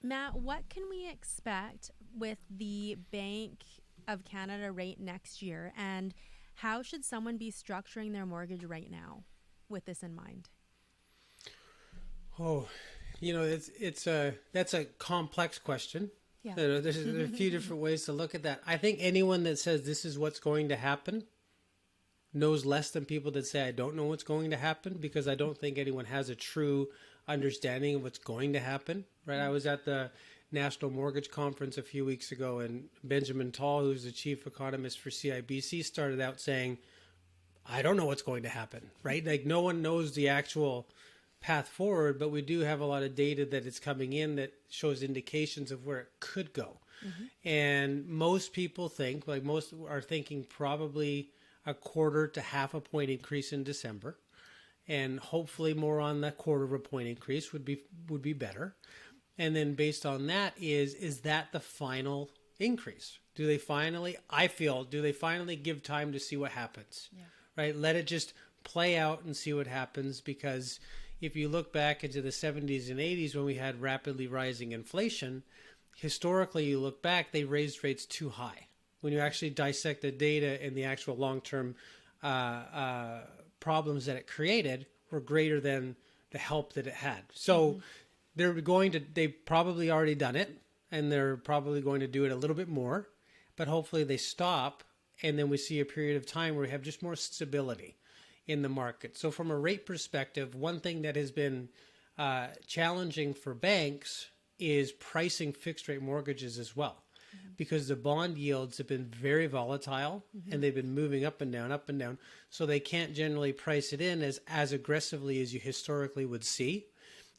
[SPEAKER 3] Matt, what can we expect with the Bank of Canada rate next year? And how should someone be structuring their mortgage right now with this in mind?
[SPEAKER 1] Oh, that's a complex question.
[SPEAKER 3] Yeah.
[SPEAKER 1] There's a few different ways to look at that. I think anyone that says this is what's going to happen knows less than people that say I don't know what's going to happen, because I don't think anyone has a true understanding of what's going to happen, right? I was at the National Mortgage Conference a few weeks ago, and Benjamin Tall, who's the chief economist for CIBC, started out saying, I don't know what's going to happen, right? Like no one knows the actual path forward, but we do have a lot of data that is coming in that shows indications of where it could go. And most people think, like most are thinking probably a 1/4 to 1/2 point increase in December, and hopefully more on that 1/4 point increase would be better. And then based on that is that the final increase? Do they finally give time to see what happens? Right? Let it just play out and see what happens, because if you look back into the 70s and 80s when we had rapidly rising inflation, historically you look back, they raised rates too high. When you actually dissect the data and the actual long-term problems that it created were greater than the help that it had. So they've probably already done it, and they're probably going to do it a little bit more, but hopefully they stop, and then we see a period of time where we have just more stability in the market. So from a rate perspective, one thing that has been challenging for banks is pricing fixed rate mortgages as well, because the bond yields have been very volatile and they've been moving up and down. So they can't generally price it in as aggressively as you historically would see,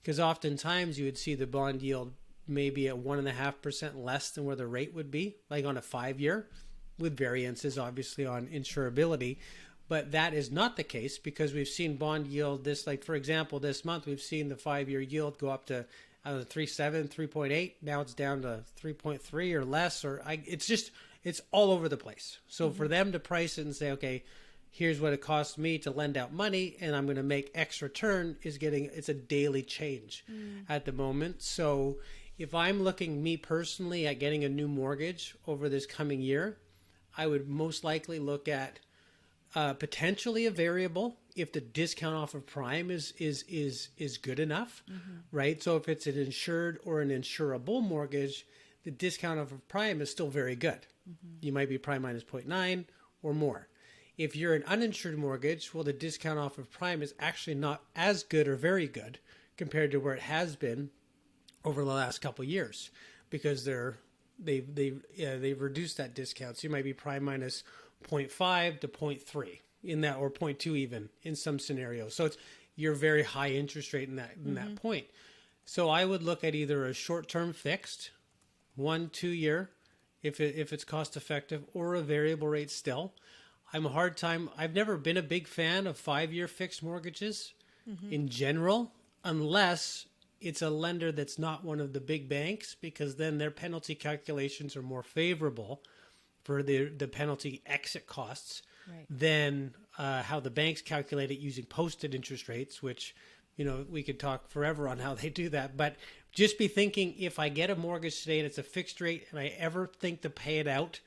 [SPEAKER 1] because oftentimes you would see the bond yield maybe at 1.5% less than where the rate would be, like on a 5-year, with variances obviously on insurability. But that is not the case, because we've seen bond yield for example, this month we've seen the 5-year yield go up to 3.7, 3.8. Now it's down to 3.3 or less, it's all over the place. So for them to price it and say, okay, here's what it costs me to lend out money and I'm going to make X return, it's a daily change at the moment. So if I'm looking, me personally, at getting a new mortgage over this coming year, I would most likely look at potentially a variable if the discount off of prime is good enough, right? So if it's an insured or an insurable mortgage, the discount off of prime is still very good. You might be prime minus 0.9 or more. If you're an uninsured mortgage, well, the discount off of prime is actually not as good or very good compared to where it has been over the last couple of years, because they've reduced that discount. So you might be prime minus 0.5 to 0.3 in that, or 0.2 even in some scenarios. So you're very high interest rate in that point. So I would look at either a short-term fixed, 1-2 year, if it's cost effective, or a variable rate still. I'm a hard time. I've never been a big fan of 5-year fixed mortgages in general, unless it's a lender that's not one of the big banks, because then their penalty calculations are more favorable for the penalty exit costs
[SPEAKER 2] Right.
[SPEAKER 1] than how the banks calculate it using posted interest rates, which, we could talk forever on how they do that. But just be thinking, if I get a mortgage today and it's a fixed rate and I ever think to pay it out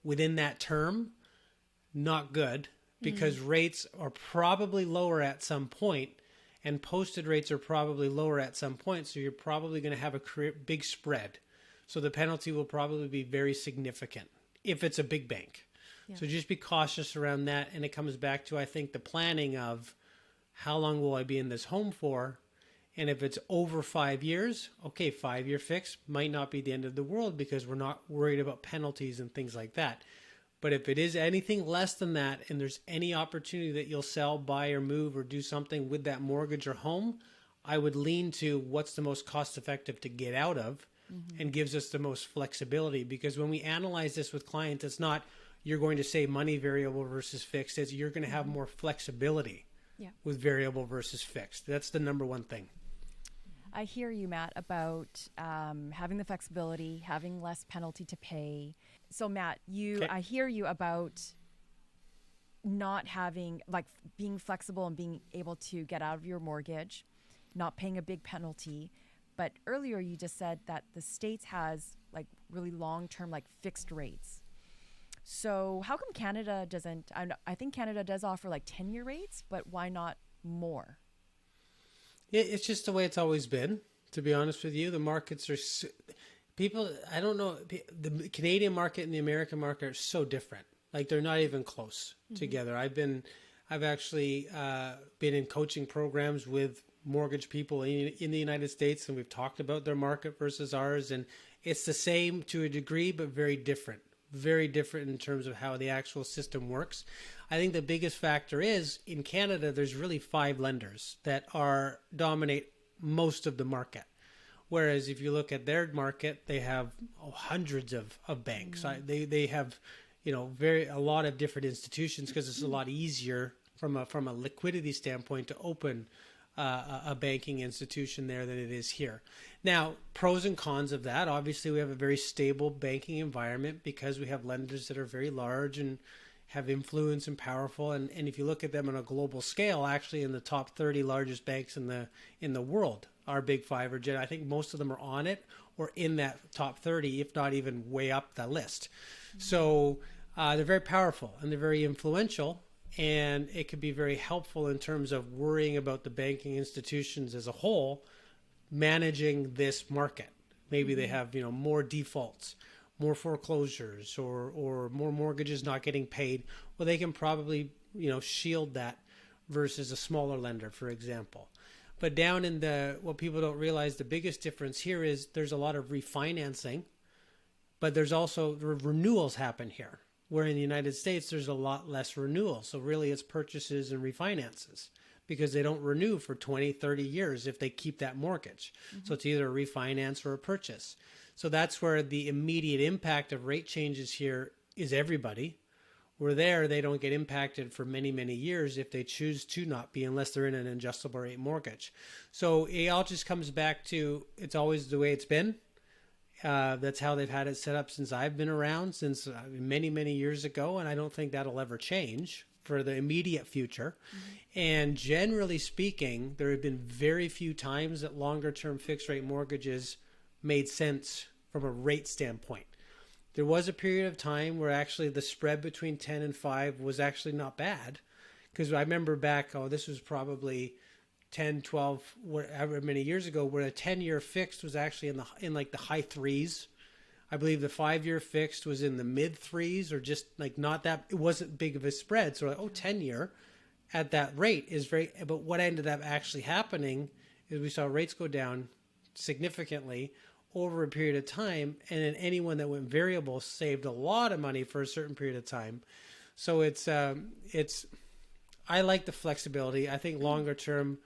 [SPEAKER 1] within that term, not good, because rates are probably lower at some point, and posted rates are probably lower at some point. So you're probably going to have a big spread. So the penalty will probably be very significant if it's a big bank.
[SPEAKER 3] Yeah.
[SPEAKER 1] So just be cautious around that. And it comes back to, I think, the planning of how long will I be in this home for? And if it's over 5 years, okay, 5-year fix might not be the end of the world, because we're not worried about penalties and things like that. But if it is anything less than that, and there's any opportunity that you'll sell, buy, or move, or do something with that mortgage or home, I would lean to what's the most cost effective to get out of, and gives us the most flexibility. Because when we analyze this with clients, it's not you're going to say money variable versus fixed, it's you're going to have more flexibility with variable versus fixed. That's the number one thing.
[SPEAKER 2] I hear you, Matt, about having the flexibility, having less penalty to pay. So, Matt, I hear you about not having, being flexible and being able to get out of your mortgage, not paying a big penalty. But earlier you just said that the States has really long-term fixed rates. So how come Canada doesn't? I think Canada does offer 10-year rates, but why not more?
[SPEAKER 1] Yeah, it's just the way it's always been, to be honest with you. The markets are people. I don't know. The Canadian market and the American market are so different. They're not even close together. I've actually been in coaching programs with mortgage people in the United States, and we've talked about their market versus ours, and it's the same to a degree, but very different in terms of how the actual system works. I think the biggest factor is, in Canada, there's really 5 lenders that dominate most of the market. Whereas if you look at their market, they have hundreds of banks. They have, a lot of different institutions, because it's a lot easier from a liquidity standpoint to open a banking institution there than it is here. Now, pros and cons of that. Obviously, we have a very stable banking environment because we have lenders that are very large and have influence and powerful. And if you look at them on a global scale, actually in the top 30 largest banks in the world, our big 5 are, I think most of them are on it or in that top 30, if not even way up the list. So they're very powerful and they're very influential. And it could be very helpful in terms of worrying about the banking institutions as a whole, managing this market. Maybe they have, more defaults, more foreclosures, or more mortgages not getting paid. Well, they can probably, shield that versus a smaller lender, for example. But down in what people don't realize, the biggest difference here is there's a lot of refinancing, but there's also renewals happen here. Where in the United States, there's a lot less renewal. So really it's purchases and refinances, because they don't renew for 20, 30 years if they keep that mortgage. So it's either a refinance or a purchase. So that's where the immediate impact of rate changes here is everybody. Where there, they don't get impacted for many, many years if they choose to not be, unless they're in an adjustable rate mortgage. So it all just comes back to, it's always the way it's been. That's how they've had it set up since I've been around, since many, many years ago. And I don't think that'll ever change for the immediate future. And generally speaking, there have been very few times that longer term fixed rate mortgages made sense from a rate standpoint. There was a period of time where actually the spread between 10 and 5 was actually not bad. Because I remember back, this was probably 10, 12, whatever many years ago, where a 10-year fixed was actually in the high 3s. I believe the 5-year fixed was in the mid 3s, or just not that, it wasn't big of a spread. So 10-year at that rate is very, but what ended up actually happening is we saw rates go down significantly over a period of time. And then anyone that went variable saved a lot of money for a certain period of time. So I like the flexibility. I think longer term,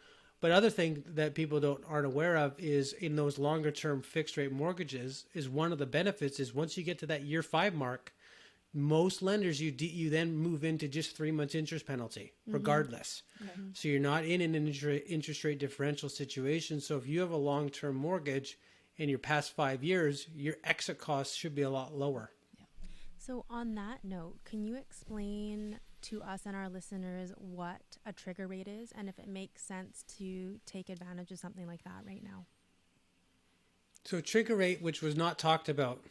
[SPEAKER 1] But other thing that people aren't aware of is in those longer term fixed rate mortgages is one of the benefits is once you get to that year 5 mark, most lenders you then move into just 3 months interest penalty regardless. So you're not in an interest rate differential situation. So if you have a long-term mortgage in your past 5 years, your exit costs should be a lot lower.
[SPEAKER 3] So on that note, can you explain to us and our listeners what a trigger rate is and if it makes sense to take advantage of something like that right now?
[SPEAKER 1] So trigger rate, which was not talked about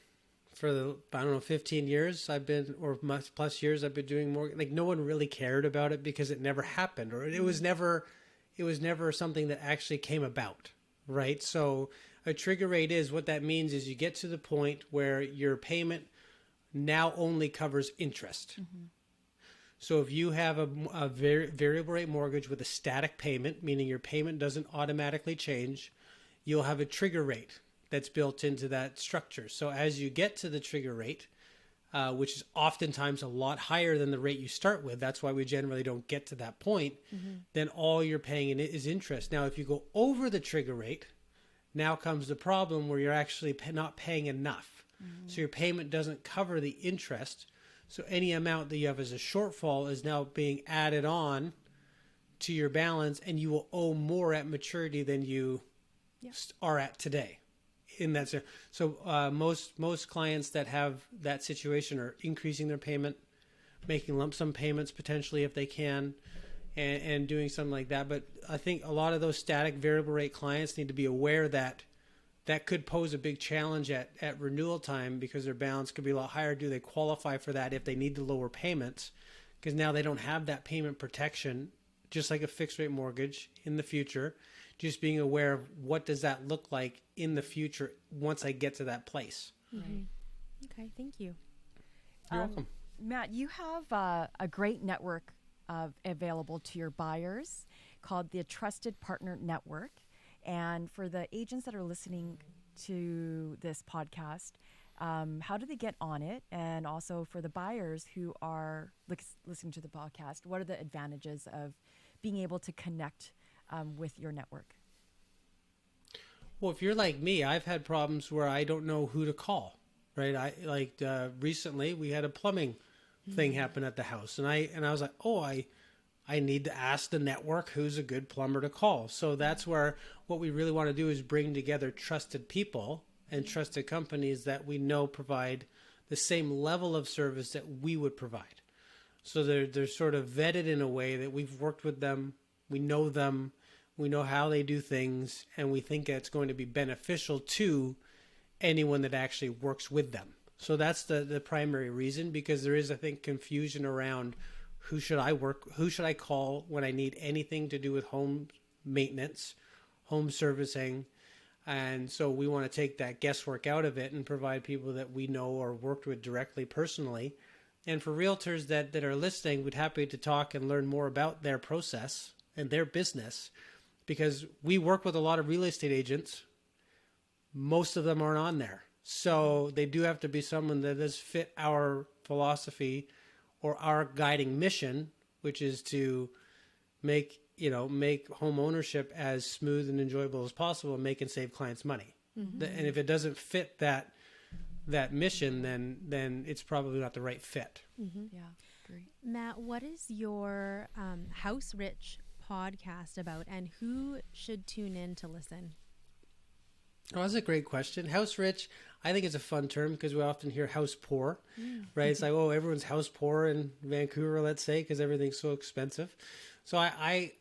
[SPEAKER 1] for the, I don't know, 15 years I've been, or plus years I've been doing more, like no one really cared about it because it never happened, or it was never something that actually came about, right? So a trigger rate is, what that means is you get to the point where your payment now only covers interest. So if you have a variable rate mortgage with a static payment, meaning your payment doesn't automatically change, you'll have a trigger rate that's built into that structure. So as you get to the trigger rate, which is oftentimes a lot higher than the rate you start with, that's why we generally don't get to that point, then all you're paying in it is interest. Now, if you go over the trigger rate, now comes the problem where you're actually not paying enough. So your payment doesn't cover the interest. So any amount that you have as a shortfall is now being added on to your balance, and you will owe more at maturity than you are at today. In that, so most clients that have that situation are increasing their payment, making lump sum payments potentially if they can, and doing something like that. But I think a lot of those static variable rate clients need to be aware that that could pose a big challenge at renewal time because their balance could be a lot higher. Do they qualify for that if they need to lower payments? Because now they don't have that payment protection, just like a fixed rate mortgage in the future. Just being aware of what does that look like in the future once I get to that place.
[SPEAKER 3] Okay, thank you.
[SPEAKER 1] You're welcome.
[SPEAKER 2] Matt, you have a great network available to your buyers called the Trusted Partner Network. And for the agents that are listening to this podcast, how do they get on it? And also for the buyers who are listening to the podcast, what are the advantages of being able to connect with your network?
[SPEAKER 1] Well, if you're like me, I've had problems where I don't know who to call, right? Recently we had a plumbing thing happen at the house, and I was like, oh, I need to ask the network who's a good plumber to call. So that's where what we really want to do is bring together trusted people and trusted companies that we know provide the same level of service that we would provide. So they're sort of vetted in a way that we've worked with them, we know how they do things, and we think it's going to be beneficial to anyone that actually works with them. So that's the primary reason, because there is, I think, confusion around who should I call when I need anything to do with home maintenance, home servicing. And so we want to take that guesswork out of it and provide people that we know or worked with directly personally. And for realtors that are listening, we'd happy to talk and learn more about their process and their business, because we work with a lot of real estate agents. Most of them aren't on there. So they do have to be someone that does fit our philosophy or our guiding mission, which is to make home ownership as smooth and enjoyable as possible and make and save clients money. And if it doesn't fit that mission, then it's probably not the right fit.
[SPEAKER 2] Yeah, great.
[SPEAKER 3] Matt, what is your House Rich podcast about, and who should tune in to listen?
[SPEAKER 1] Oh, that's a great question. House rich, I think it's a fun term because we often hear house poor, right? It's like, oh, everyone's house poor in Vancouver, let's say, because everything's so expensive. So I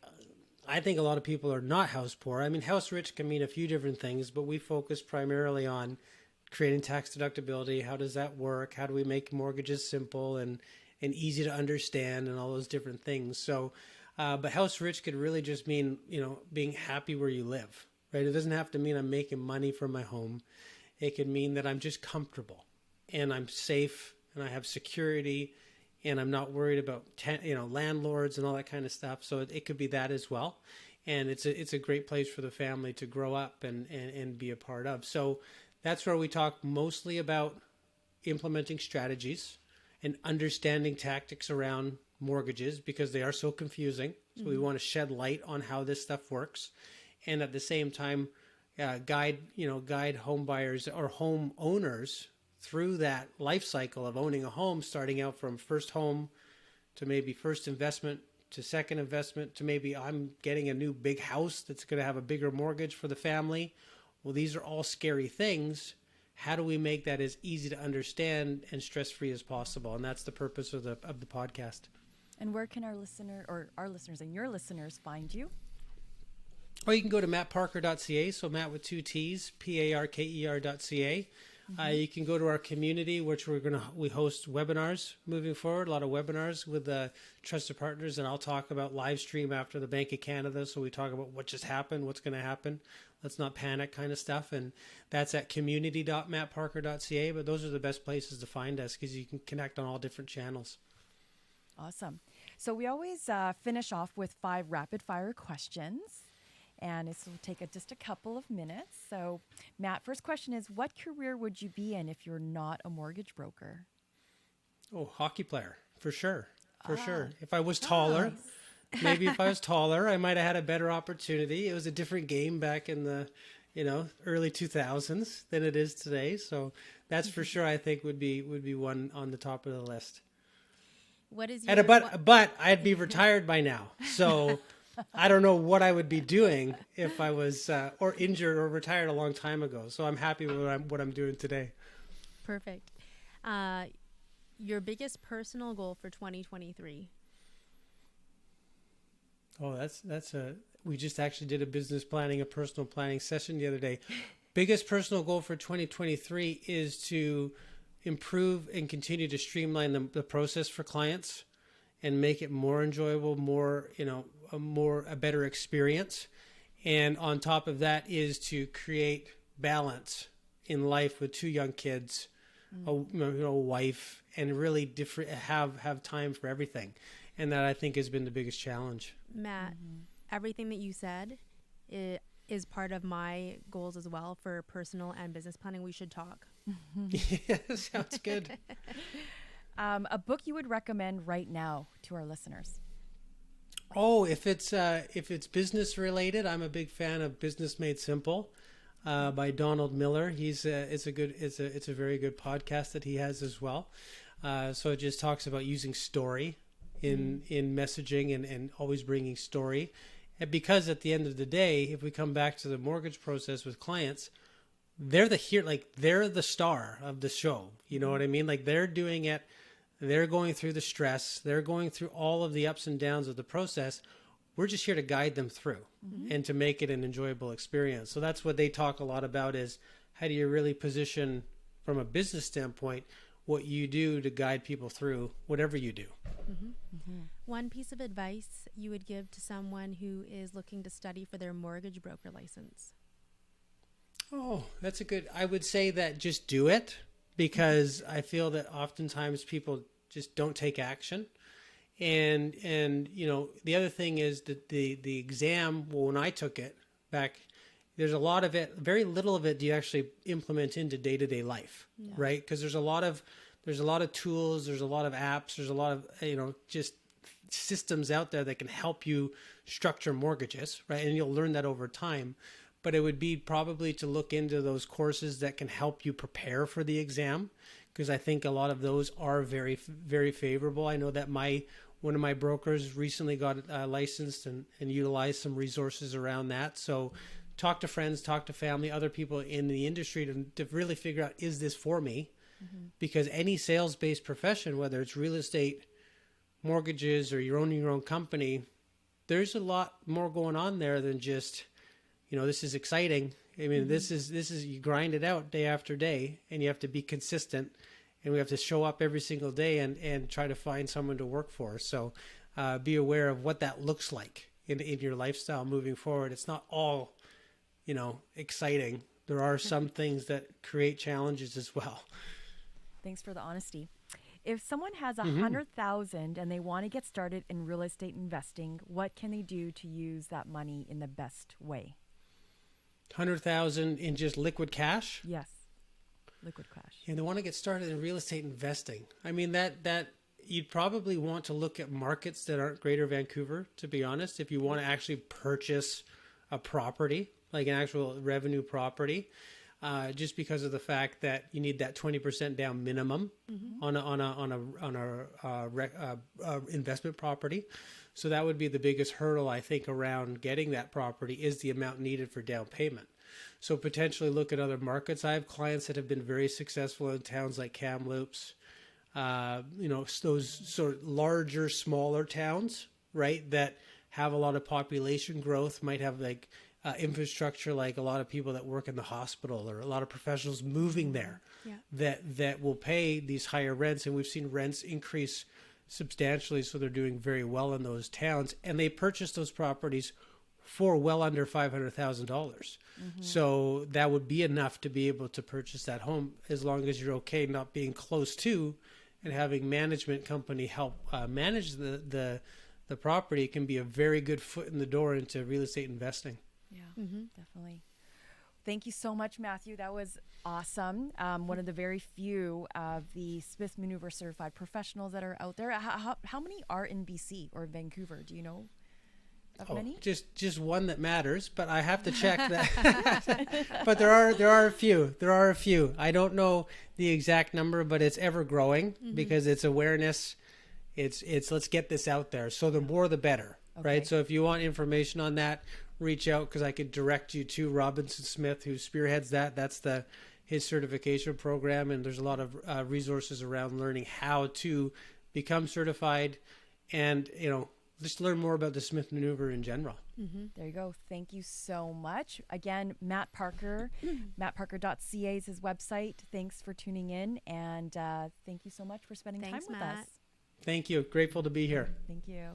[SPEAKER 1] think a lot of people are not house poor. I mean, house rich can mean a few different things, but we focus primarily on creating tax deductibility. How does that work? How do we make mortgages simple and easy to understand and all those different things? So, but house rich could really just mean, being happy where you live. Right? It doesn't have to mean I'm making money from my home. It could mean that I'm just comfortable and I'm safe and I have security and I'm not worried about landlords and all that kind of stuff. So it could be that as well. And it's a great place for the family to grow up and be a part of. So that's where we talk mostly about implementing strategies and understanding tactics around mortgages because they are so confusing. So we want to shed light on how this stuff works, and at the same time, guide home buyers or home owners through that life cycle of owning a home, starting out from first home to maybe first investment to second investment to maybe I'm getting a new big house that's going to have a bigger mortgage for the family. Well, these are all scary things. How do we make that as easy to understand and stress-free as possible? And that's the purpose of the podcast.
[SPEAKER 2] And where can our listeners and your listeners find you?
[SPEAKER 1] Well, you can go to mattparker.ca. So Matt with 2 T's, PARKER.ca. You can go to our community, which we host webinars moving forward, a lot of webinars with trusted partners, and I'll talk about live stream after the Bank of Canada. So we talk about what just happened, what's going to happen. Let's not panic kind of stuff. And that's at community.mattparker.ca. But those are the best places to find us because you can connect on all different channels.
[SPEAKER 2] Awesome. So we always finish off with 5 rapid fire questions. And this will take just a couple of minutes. So, Matt, first question is, what career would you be in if you're not a mortgage broker?
[SPEAKER 1] Oh, hockey player, for sure. For sure. If I was taller, maybe if I was taller, I might have had a better opportunity. It was a different game back in the, early 2000s than it is today. So that's for sure, I think would be one on the top of the list.
[SPEAKER 3] What is your...
[SPEAKER 1] But I'd be retired by now. So... I don't know what I would be doing if I was or injured or retired a long time ago. So I'm happy with what I'm doing today.
[SPEAKER 3] Perfect. Your biggest personal goal for 2023?
[SPEAKER 1] Oh, we just actually did a personal planning session the other day. Biggest personal goal for 2023 is to improve and continue to streamline the process for clients and make it more enjoyable, a better experience. And on top of that is to create balance in life with 2 young kids, a wife, and really have time for everything. And that I think has been the biggest challenge.
[SPEAKER 3] Matt, everything that you said is part of my goals as well for personal and business planning. We should talk.
[SPEAKER 1] Yeah, sounds good.
[SPEAKER 2] A book you would recommend right now to our listeners?
[SPEAKER 1] Oh, if it's business related, I'm a big fan of Business Made Simple by Donald Miller. It's a very good podcast that he has as well. So it just talks about using story in messaging and always bringing story. And because at the end of the day, if we come back to the mortgage process with clients, they're the star of the show. You know what I mean? Like they're doing it. They're going through the stress. They're going through all of the ups and downs of the process. We're just here to guide them through and to make it an enjoyable experience. So that's what they talk a lot about is how do you really position from a business standpoint what you do to guide people through whatever you do.
[SPEAKER 3] One piece of advice you would give to someone who is looking to study for their mortgage broker license?
[SPEAKER 1] Oh, I would say that just do it. Because I feel that oftentimes people just don't take action. And the other thing is that the exam, when I took it back, there's a lot of it, very little of it do you actually implement into day-to-day life, right? Because there's a lot of tools, there's a lot of apps, there's a lot of, just systems out there that can help you structure mortgages, right? And you'll learn that over time. But it would be probably to look into those courses that can help you prepare for the exam, because I think a lot of those are very, very favorable. I know that one of my brokers recently got licensed and utilized some resources around that. So talk to friends, talk to family, other people in the industry to really figure out, is this for me? Because any sales-based profession, whether it's real estate, mortgages, or you're owning your own company, there's a lot more going on there than just... this is exciting. I mean, this is you grind it out day after day, and you have to be consistent, and we have to show up every single day and try to find someone to work for. So be aware of what that looks like in your lifestyle moving forward. It's not all, exciting. There are some things that create challenges as well.
[SPEAKER 2] Thanks for the honesty. If someone has $100,000 and they want to get started in real estate investing, what can they do to use that money in the best way?
[SPEAKER 1] 100,000 in just liquid cash?
[SPEAKER 2] Yes, liquid cash.
[SPEAKER 1] And they want to get started in real estate investing. I mean, that you'd probably want to look at markets that aren't Greater Vancouver, to be honest, if you want to actually purchase a property, like an actual revenue property, just because of the fact that you need that 20% down minimum on a investment property. So that would be the biggest hurdle, I think, around getting that property is the amount needed for down payment. So potentially look at other markets. I have clients that have been very successful in towns like Kamloops, those sort of larger, smaller towns, right, that have a lot of population growth, might have like infrastructure, like a lot of people that work in the hospital or a lot of professionals moving there that will pay these higher rents. And we've seen rents increase substantially. So they're doing very well in those towns, and they purchase those properties for well under $500,000. So that would be enough to be able to purchase that home, as long as you're okay not being close to and having management company help manage the property. It can be a very good foot in the door into real estate investing.
[SPEAKER 2] Yeah, definitely. Thank you so much, Matthew. That was awesome. One of the very few of the Smith Manoeuvre certified professionals that are out there. How many are in BC or Vancouver? Do you know of many?
[SPEAKER 1] Just one that matters, but I have to check that. But there are a few. There are a few. I don't know the exact number, but it's ever growing because it's awareness. It's let's get this out there. So the more the better, right? So if you want information on that, reach out, because I could direct you to Robinson Smith, who spearheads that. That's his certification program, and there's a lot of resources around learning how to become certified, and just learn more about the Smith Manoeuvre in general.
[SPEAKER 2] There you go. Thank you so much. Again, Matt Parker, mattparker.ca is his website. Thanks for tuning in, and thank you so much for spending time with us.
[SPEAKER 1] Thank you. Grateful to be here.
[SPEAKER 2] Thank you.